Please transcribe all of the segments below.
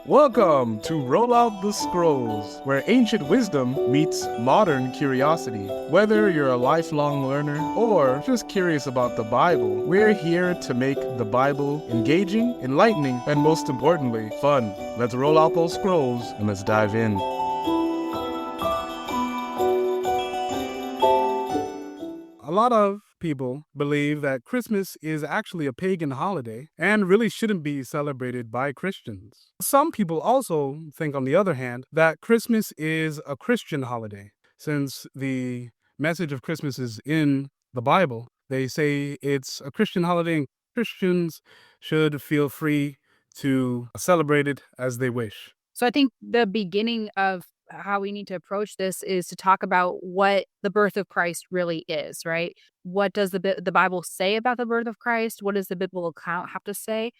Welcome to Roll Out the Scrolls, where ancient wisdom meets modern curiosity. Whether you're a lifelong learner or just curious about the Bible, we're here to make the Bible engaging, enlightening, and most importantly, fun. Let's roll out those scrolls and let's dive in. A lot of people believe that Christmas is actually a pagan holiday and really shouldn't be celebrated by Christians. Some people also think, on the other hand, that Christmas is a Christian holiday. Since the message of Christmas is in the Bible, they say it's a Christian holiday and Christians should feel free to celebrate it as they wish. So I think the beginning of how we need to approach this is to talk about what the birth of Christ really is, right? What does the Bible say about the birth of Christ? What does the biblical account have to say?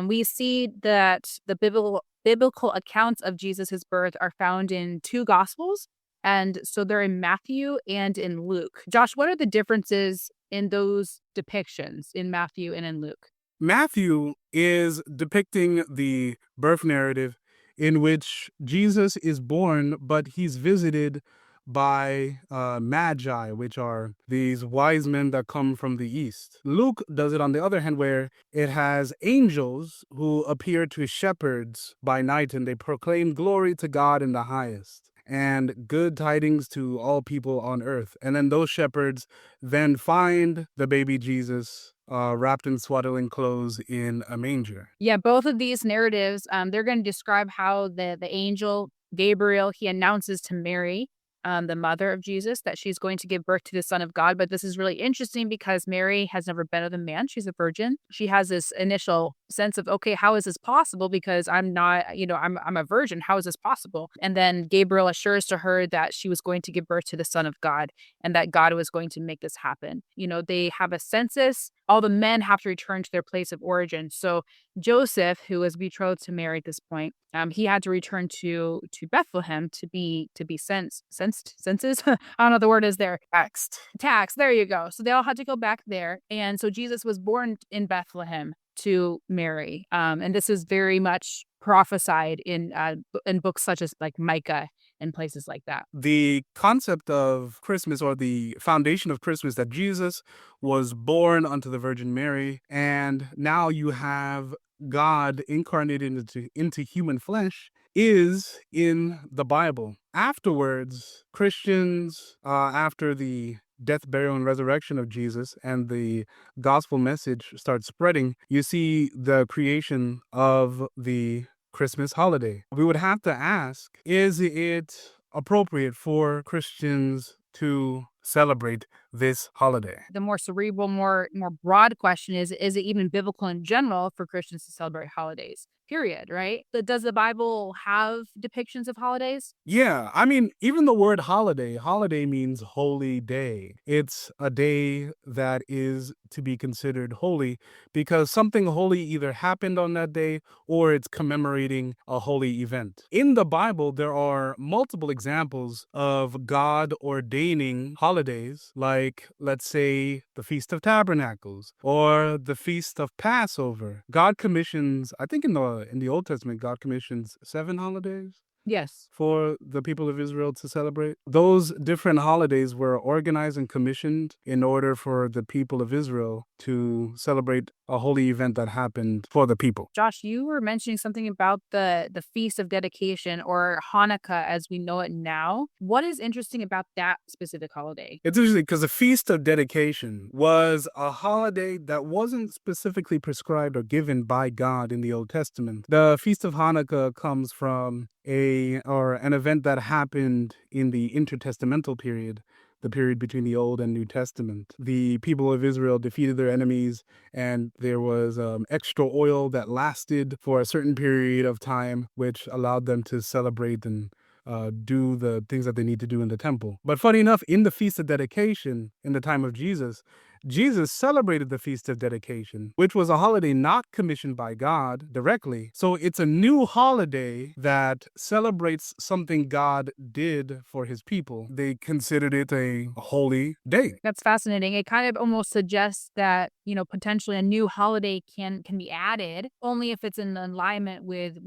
We see that the biblical accounts of Jesus' birth are found in two gospels. And so they're in Matthew and in Luke. Josh, what are the differences in those depictions in Matthew and in Luke? Matthew is depicting the birth narrative in which Jesus is born, but he's visited by magi, which are these wise men that come from the east. Luke does it, on the other hand, where it has angels who appear to shepherds by night, and they proclaim glory to God in the highest and good tidings to all people on earth. And then those shepherds then find the baby Jesus wrapped in swaddling clothes in a manger. Yeah, both of these narratives, they're going to describe how the angel Gabriel, he announces to Mary, the mother of Jesus, that she's going to give birth to the Son of God. But this is really interesting because Mary has never been with a man. She's a virgin. She has this initial sense of, okay, how is this possible? Because I'm not, I'm a virgin. How is this possible? And then Gabriel assures to her that she was going to give birth to the Son of God and that God was going to make this happen. They have a census. All the men have to return to their place of origin. So Joseph, who was betrothed to Mary at this point, he had to return to Bethlehem to be census. I don't know what the word is there. Tax. There you go. So they all had to go back there, and so Jesus was born in Bethlehem to Mary. And this is very much prophesied in books such as like Micah and places like that. The concept of Christmas, or the foundation of Christmas, that Jesus was born unto the Virgin Mary, and now you have God incarnated into human flesh, is in the Bible. Afterwards, Christians, after the death, burial, and resurrection of Jesus, and the gospel message starts spreading, you see the creation of the Christmas holiday. We would have to ask, is it appropriate for Christians to celebrate this holiday? The more cerebral, more broad question is it even biblical in general for Christians to celebrate holidays? Period, right? But does the Bible have depictions of holidays? Yeah, even the word holiday means holy day. It's a day that is to be considered holy because something holy either happened on that day or it's commemorating a holy event. In the Bible, there are multiple examples of God ordaining holidays, like, let's say, the Feast of Tabernacles or the Feast of Passover. God commissions, I think in the Old Testament, God commissions 7 holidays Yes. for the people of Israel to celebrate. Those different holidays were organized and commissioned in order for the people of Israel to celebrate a holy event that happened for the people. Josh, you were mentioning something about the Feast of Dedication, or Hanukkah as we know it now. What is interesting about that specific holiday? It's interesting because the Feast of Dedication was a holiday that wasn't specifically prescribed or given by God in the Old Testament. The Feast of Hanukkah comes from an event that happened in the intertestamental period, the period between the Old and New Testament. The people of Israel defeated their enemies, and there was extra oil that lasted for a certain period of time, which allowed them to celebrate and do the things that they need to do in the temple. But funny enough, in the Feast of Dedication, in the time of Jesus, Jesus celebrated the Feast of Dedication, which was a holiday not commissioned by God directly. So it's a new holiday that celebrates something God did for his people. They considered it a holy day. That's fascinating. It kind of almost suggests that, potentially a new holiday can be added only if it's in alignment with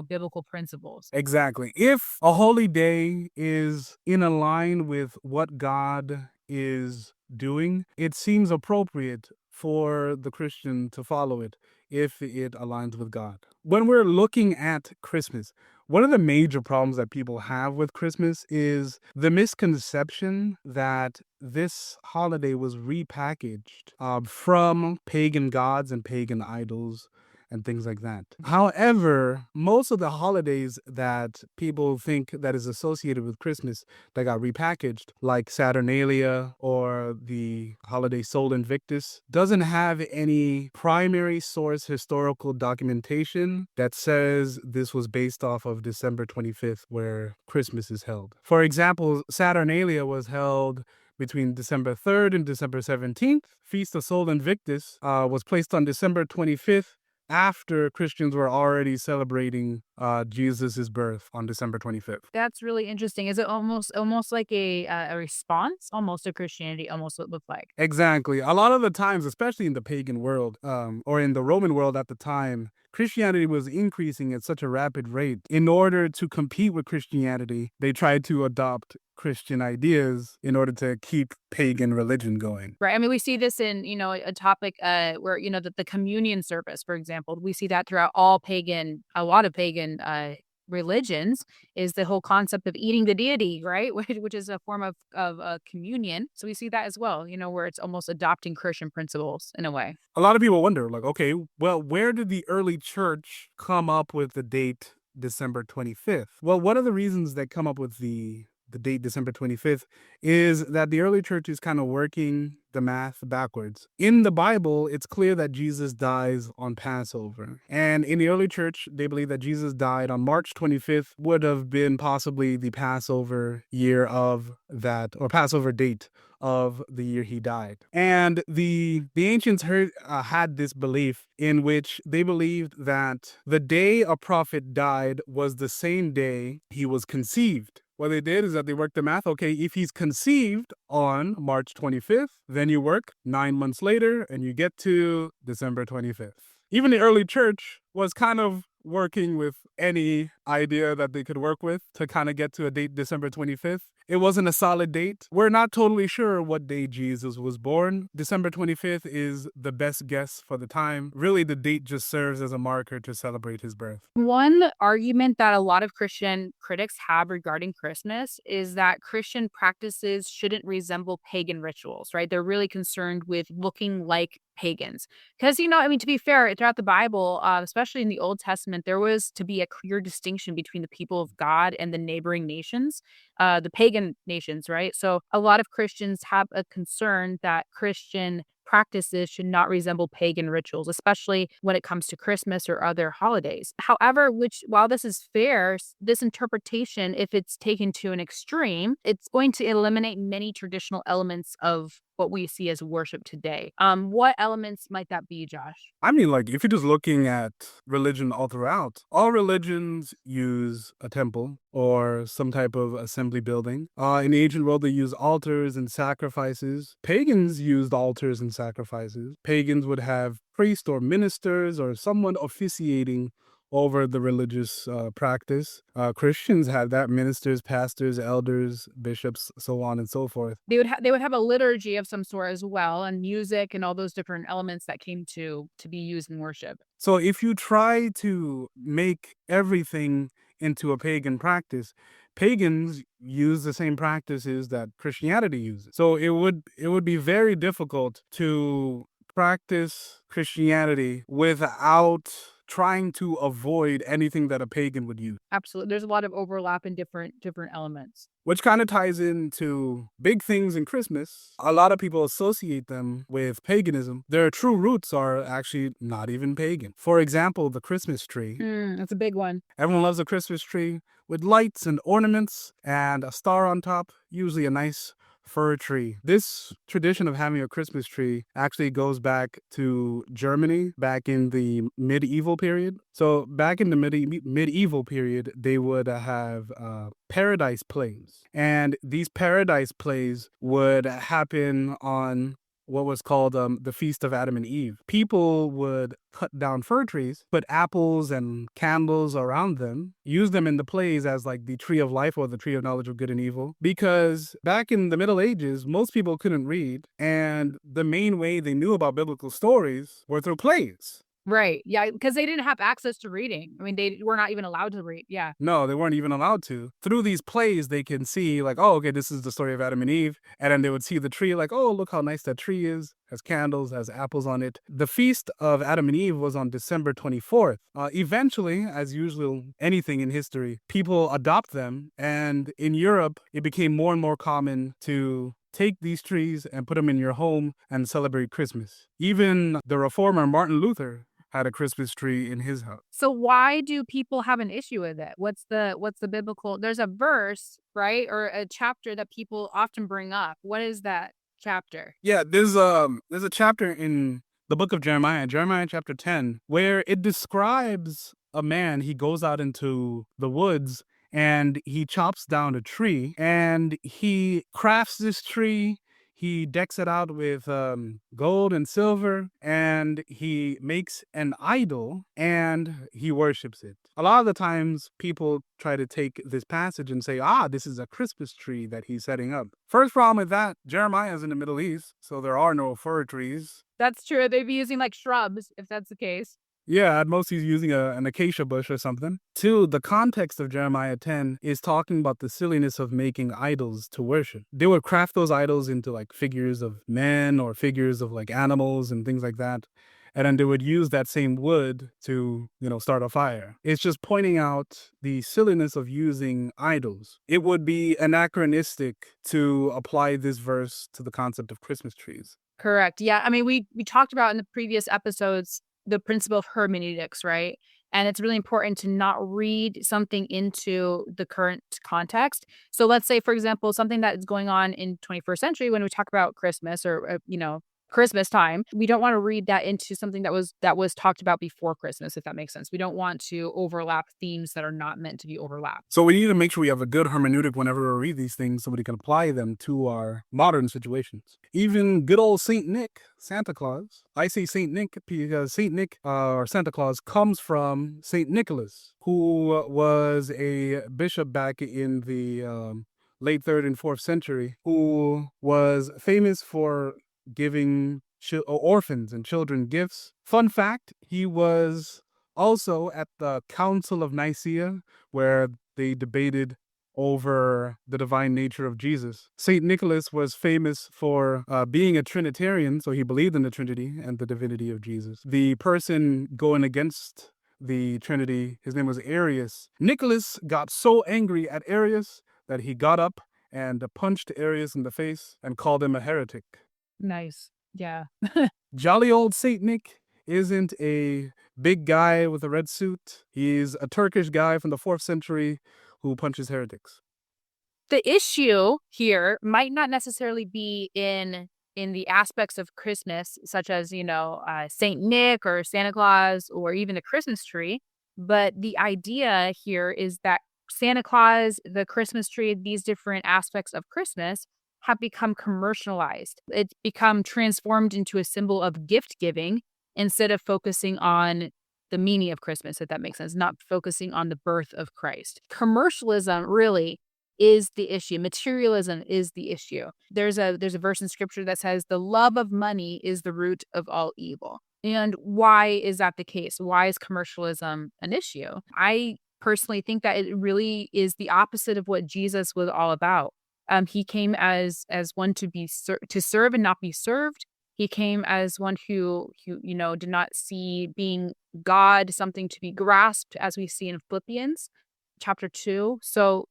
biblical principles. Exactly. If a holy day is in line with what God is doing, it seems appropriate for the Christian to follow it if it aligns with God. When we're looking at Christmas, one of the major problems that people have with Christmas is the misconception that this holiday was repackaged from pagan gods and pagan idols and things like that. However, most of the holidays that people think that is associated with Christmas that got repackaged, like Saturnalia or the holiday Sol Invictus, doesn't have any primary source historical documentation that says this was based off of December 25th, where Christmas is held. For example, Saturnalia was held between December 3rd and December 17th. Feast of Sol Invictus was placed on December 25th after Christians were already celebrating Jesus' birth on December 25th. That's really interesting. Is it almost like a response almost to Christianity, almost what it looked like? Exactly. A lot of the times, especially in the pagan world or in the Roman world at the time, Christianity was increasing at such a rapid rate. In order to compete with Christianity, they tried to adopt Christian ideas in order to keep pagan religion going. Right. I mean, we see this in, a topic where, the communion service, for example, we see that throughout a lot of pagan religions is the whole concept of eating the deity, right? Which is a form of communion. So we see that as well, where it's almost adopting Christian principles in a way. A lot of people wonder, like, okay, well, where did the early church come up with the date December 25th? Well, one of the reasons they come up with the date December 25th is that the early church is kind of working the math backwards. In the Bible, it's clear that Jesus dies on Passover. And in the early church, they believe that Jesus died on March 25th, would have been possibly the Passover year of that, or Passover date of the year he died. And the ancients had this belief in which they believed that the day a prophet died was the same day he was conceived. What they did is that they worked the math. Okay, if he's conceived on March 25th, then you work 9 months later and you get to December 25th. Even the early church was kind of working with any idea that they could work with to kind of get to a date December 25th. It wasn't a solid date. We're not totally sure what day Jesus was born. December 25th is the best guess for the time. Really, the date just serves as a marker to celebrate his birth. One argument that a lot of Christian critics have regarding Christmas is that Christian practices shouldn't resemble pagan rituals, right? They're really concerned with looking like pagans. Because, to be fair, throughout the Bible, especially in the Old Testament, there was to be a clear distinction between the people of God and the neighboring nations, the pagan nations, right? So a lot of Christians have a concern that Christian practices should not resemble pagan rituals, especially when it comes to Christmas or other holidays. However, while this is fair, this interpretation, if it's taken to an extreme, it's going to eliminate many traditional elements of what we see as worship today. What elements might that be, Josh? I mean, like, if you're just looking at religion all throughout, all religions use a temple or some type of assembly building. In the ancient world, they use altars and sacrifices. Pagans used altars and sacrifices. Pagans would have priests or ministers or someone officiating over the religious practice. Christians had that: ministers, pastors, elders, bishops, so on and so forth. They would have a liturgy of some sort as well, and music and all those different elements that came to be used in worship. So if you try to make everything into a pagan practice, pagans use the same practices that Christianity uses. So it would be very difficult to practice Christianity without trying to avoid anything that a pagan would use. Absolutely. There's a lot of overlap in different elements. Which kind of ties into big things in Christmas. A lot of people associate them with paganism. Their true roots are actually not even pagan. For example, the Christmas tree. That's a big one. Everyone loves a Christmas tree with lights and ornaments and a star on top, usually a nice fir tree. This tradition of having a Christmas tree actually goes back to Germany back in the medieval period. So back in the medieval period, they would have paradise plays. And these paradise plays would happen on what was called the Feast of Adam and Eve. People would cut down fir trees, put apples and candles around them, use them in the plays as like the tree of life or the tree of knowledge of good and evil. Because back in the Middle Ages, most people couldn't read, and the main way they knew about biblical stories were through plays. Right. Yeah, because they didn't have access to reading. I mean, they were not even allowed to read. Yeah. No, they weren't even allowed to. Through these plays, they can see, like, oh, okay, this is the story of Adam and Eve. And then they would see the tree, like, oh, look how nice that tree is. Has candles, has apples on it. The feast of Adam and Eve was on December 24th. Eventually, as usual, anything in history, people adopt them. And in Europe, it became more and more common to take these trees and put them in your home and celebrate Christmas. Even the reformer Martin Luther had a Christmas tree in his house. So why do people have an issue with it? What's the biblical? There's a verse, right? Or a chapter that people often bring up. What is that chapter? Yeah, there's a chapter in the book of Jeremiah, Jeremiah chapter 10, where it describes a man. He goes out into the woods and he chops down a tree and he crafts this tree. He decks it out with gold and silver, and he makes an idol and he worships it. A lot of the times people try to take this passage and say, this is a Christmas tree that he's setting up. First problem with that, Jeremiah is in the Middle East, so there are no fir trees. That's true. They'd be using like shrubs if that's the case. Yeah, at most he's using an acacia bush or something. Two, the context of Jeremiah 10 is talking about the silliness of making idols to worship. They would craft those idols into like figures of men or figures of like animals and things like that. And then they would use that same wood to, start a fire. It's just pointing out the silliness of using idols. It would be anachronistic to apply this verse to the concept of Christmas trees. Correct. Yeah. I mean, we talked about in the previous episodes the principle of hermeneutics, right? And it's really important to not read something into the current context. So let's say, for example, something that is going on in 21st century when we talk about Christmas or, Christmas time, we don't want to read that into something that was talked about before Christmas, if that makes sense. We don't want to overlap themes that are not meant to be overlapped. So we need to make sure we have a good hermeneutic whenever we read these things so we can apply them to our modern situations. Even good old Saint Nick, Santa Claus. I say Saint Nick because Saint Nick, or Santa Claus, comes from Saint Nicholas, who was a bishop back in the late 3rd and 4th century, who was famous for giving orphans and children gifts. Fun fact, he was also at the Council of Nicaea, where they debated over the divine nature of Jesus. St. Nicholas was famous for being a Trinitarian, so he believed in the Trinity and the divinity of Jesus. The person going against the Trinity, his name was Arius. Nicholas got so angry at Arius that he got up and punched Arius in the face and called him a heretic. Nice. Yeah. Jolly old Saint Nick isn't a big guy with a red suit. He's a Turkish guy from the 4th century who punches heretics. The issue here might not necessarily be in the aspects of Christmas, such as, Saint Nick or Santa Claus or even the Christmas tree. But the idea here is that Santa Claus, the Christmas tree, these different aspects of Christmas have become commercialized. It's become transformed into a symbol of gift giving instead of focusing on the meaning of Christmas, if that makes sense, not focusing on the birth of Christ. Commercialism really is the issue. Materialism is the issue. There's a verse in scripture that says the love of money is the root of all evil. And why is that the case? Why is commercialism an issue? I personally think that it really is the opposite of what Jesus was all about. He came as one to serve and not be served. He came as one who did not see being God something to be grasped, as we see in Philippians chapter 2. So,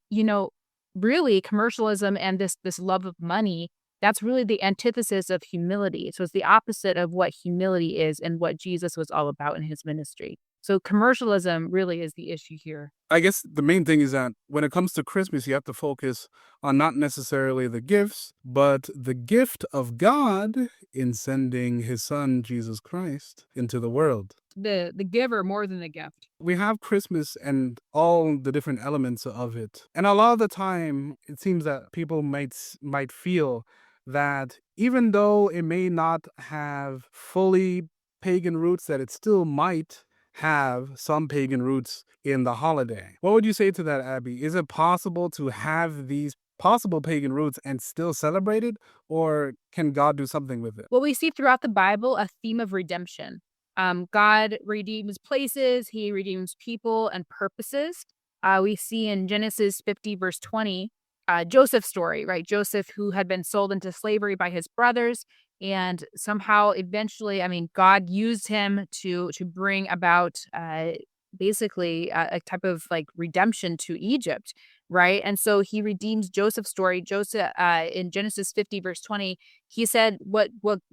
really commercialism and this love of money, that's really the antithesis of humility. So it's the opposite of what humility is and what Jesus was all about in his ministry. So commercialism really is the issue here. I guess the main thing is that when it comes to Christmas, you have to focus on not necessarily the gifts, but the gift of God in sending his son, Jesus Christ, into the world. The giver more than the gift. We have Christmas and all the different elements of it. And a lot of the time, it seems that people might feel that even though it may not have fully pagan roots, that it still might have some pagan roots in the holiday. What would you say to that, Abby? Is it possible to have these possible pagan roots and still celebrate it, or can God do something with it? Well, we see throughout the Bible a theme of redemption. God redeems places, he redeems people and purposes. We see in Genesis 50, verse 20, Joseph's story, right? Joseph, who had been sold into slavery by his brothers, and somehow eventually, I mean, God used him to bring about basically a type of like redemption to Egypt, right? And so he redeems Joseph's story. Joseph in Genesis 50, verse 20, he said, what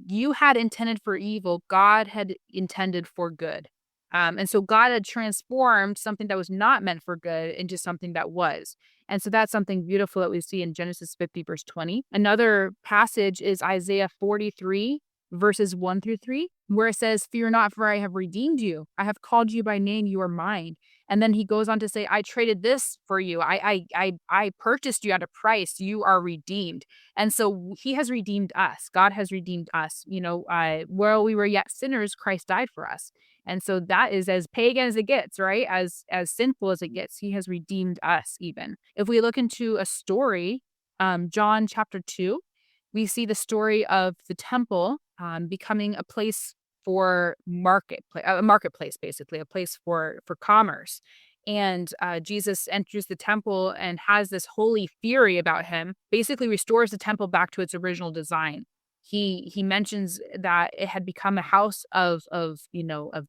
you had intended for evil, God had intended for good. And so God had transformed something that was not meant for good into something that was. And so that's something beautiful that we see in Genesis 50, verse 20. Another passage is Isaiah 43, verses 1 through 3, where it says, "Fear not, for I have redeemed you. I have called you by name, you are mine." And then he goes on to say, "I traded this for you. I purchased you at a price. You are redeemed." And so he has redeemed us. God has redeemed us. While we were yet sinners, Christ died for us. And so that is as pagan as it gets, right? As sinful as it gets. He has redeemed us even. If we look into a story, John chapter 2, we see the story of the temple becoming a place for a marketplace, basically a place for commerce. And Jesus enters the temple and has this holy fury about him. Basically, restores the temple back to its original design. He mentions that it had become a house of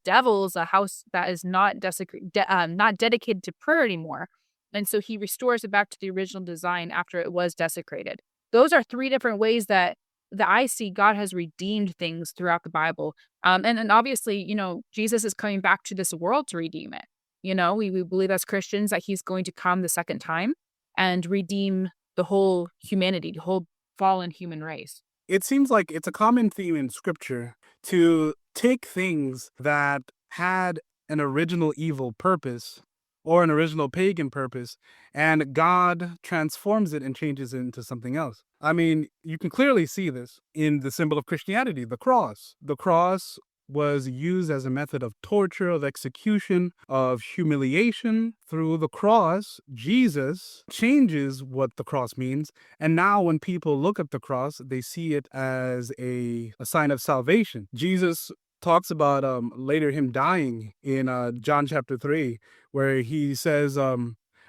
devils, a house that is not dedicated to prayer anymore. And so he restores it back to the original design after it was desecrated. Those are three different ways that I see God has redeemed things throughout the Bible. And obviously, Jesus is coming back to this world to redeem it. We believe as Christians that he's going to come the second time and redeem the whole humanity, the whole fallen human race. It seems like it's a common theme in scripture to take things that had an original evil purpose or an original pagan purpose, and God transforms it and changes it into something else. I mean, you can clearly see this in the symbol of Christianity, the cross. The cross was used as a method of torture, of execution, of humiliation. Through the cross, Jesus changes what the cross means. And now when people look at the cross, they see it as a sign of salvation. Jesus talks about later him dying in John chapter 3, where he says,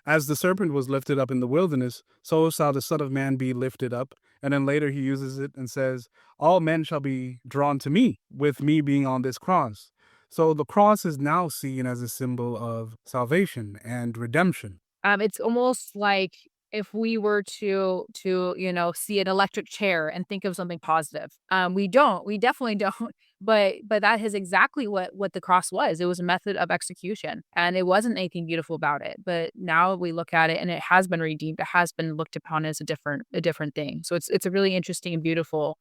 as the serpent was lifted up in the wilderness, so shall the Son of Man be lifted up. And then later he uses it and says, all men shall be drawn to me, with me being on this cross. So the cross is now seen as a symbol of salvation and redemption. It's almost like if we were to see an electric chair and think of something positive. We definitely don't. But that is exactly what the cross was. It was a method of execution, and it wasn't anything beautiful about it. But now we look at it, and it has been redeemed. It has been looked upon as a different thing. So it's a really interesting and beautiful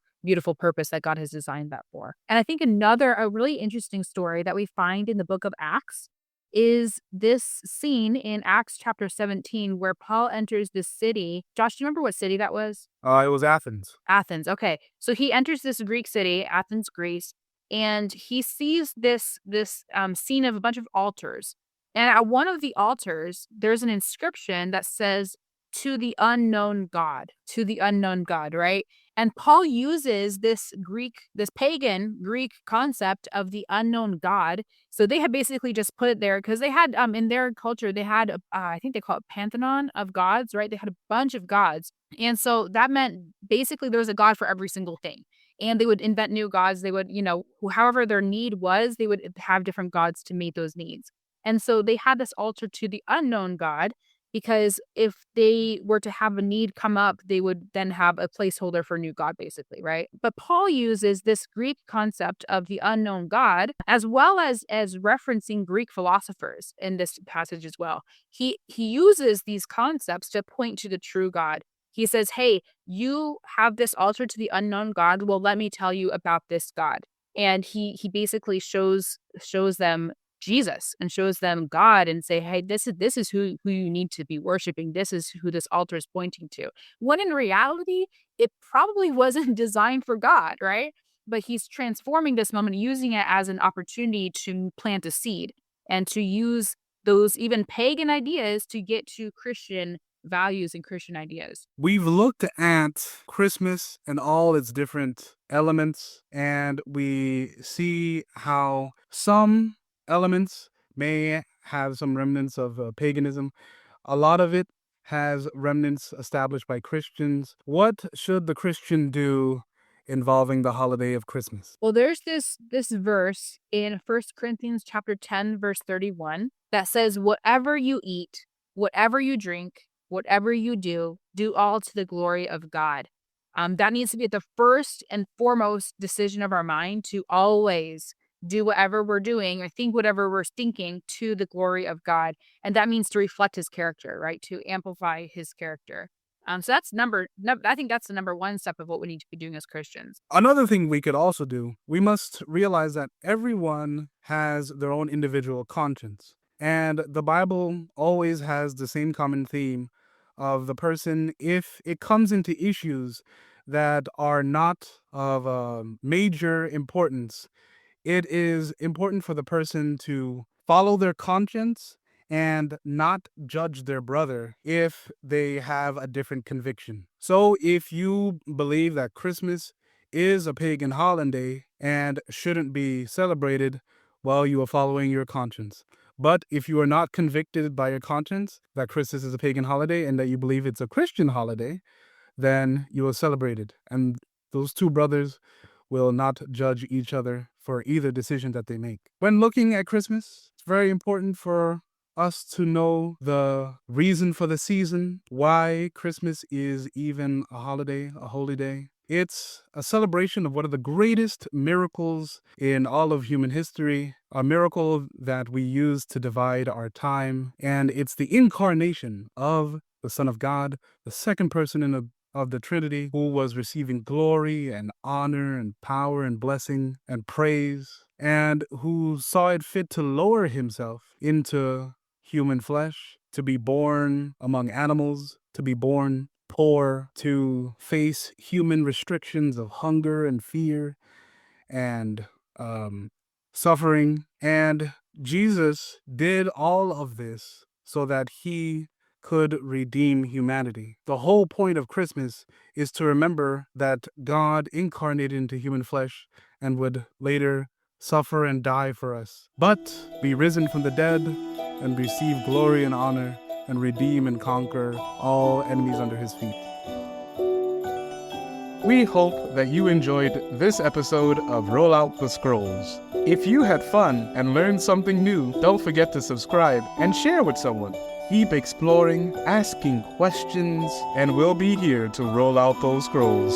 purpose that God has designed that for. And I think a really interesting story that we find in the book of Acts is this scene in Acts chapter 17 where Paul enters this city. Josh, do you remember what city that was? It was Athens. Athens. Okay. So he enters this Greek city, Athens, Greece, and he sees this scene of a bunch of altars. And at one of the altars, there's an inscription that says, to the unknown God, right? And Paul uses this pagan Greek concept of the unknown God. So they had basically just put it there because they had, in their culture, they had, I think they call it pantheon of gods, right? They had a bunch of gods. And so that meant basically there was a God for every single thing. And they would invent new gods. They would, however their need was, they would have different gods to meet those needs. And so they had this altar to the unknown God. because if they were to have a need come up, they would then have a placeholder for a new God, basically, right? But Paul uses this Greek concept of the unknown God, as well as referencing Greek philosophers in this passage as well. He uses these concepts to point to the true God. He says, "Hey, you have this altar to the unknown God. Well, let me tell you about this God." And he basically shows them Jesus and shows them God and say, "Hey, this is who you need to be worshiping. This is who this altar is pointing to." When in reality, it probably wasn't designed for God, right? But he's transforming this moment, using it as an opportunity to plant a seed and to use those even pagan ideas to get to Christian values and Christian ideas. We've looked at Christmas and all its different elements, and we see how some elements may have some remnants of paganism. A lot of it has remnants established by Christians. What should the Christian do involving the holiday of Christmas? Well, there's this verse in First Corinthians chapter 10 verse 31 that says, "Whatever you eat, whatever you drink, whatever you do all to the glory of God." That needs to be the first and foremost decision of our mind, to always do whatever we're doing or think whatever we're thinking to the glory of God. And that means to reflect his character, right? To amplify his character. So that's I think that's the number one step of what we need to be doing as Christians. Another thing we could also do, we must realize that everyone has their own individual conscience. And the Bible always has the same common theme of the person, if it comes into issues that are not of major importance, it is important for the person to follow their conscience and not judge their brother if they have a different conviction. So, if you believe that Christmas is a pagan holiday and shouldn't be celebrated, well, you are following your conscience. But if you are not convicted by your conscience that Christmas is a pagan holiday and that you believe it's a Christian holiday, then you will celebrate it. And those two brothers will not judge each other for either decision that they make. When looking at Christmas, it's very important for us to know the reason for the season, why Christmas is even a holiday, a holy day. It's a celebration of one of the greatest miracles in all of human history, a miracle that we use to divide our time, and it's the incarnation of the Son of God, the second person of the Trinity, who was receiving glory and honor and power and blessing and praise, and who saw it fit to lower himself into human flesh, to be born among animals, to be born poor, to face human restrictions of hunger and fear and suffering. And Jesus did all of this so that he could redeem humanity. The whole point of Christmas is to remember that God incarnated into human flesh and would later suffer and die for us, but be risen from the dead and receive glory and honor and redeem and conquer all enemies under his feet. We hope that you enjoyed this episode of Roll Out the Scrolls. If you had fun and learned something new, don't forget to subscribe and share with someone. Keep exploring, asking questions, and we'll be here to roll out those scrolls.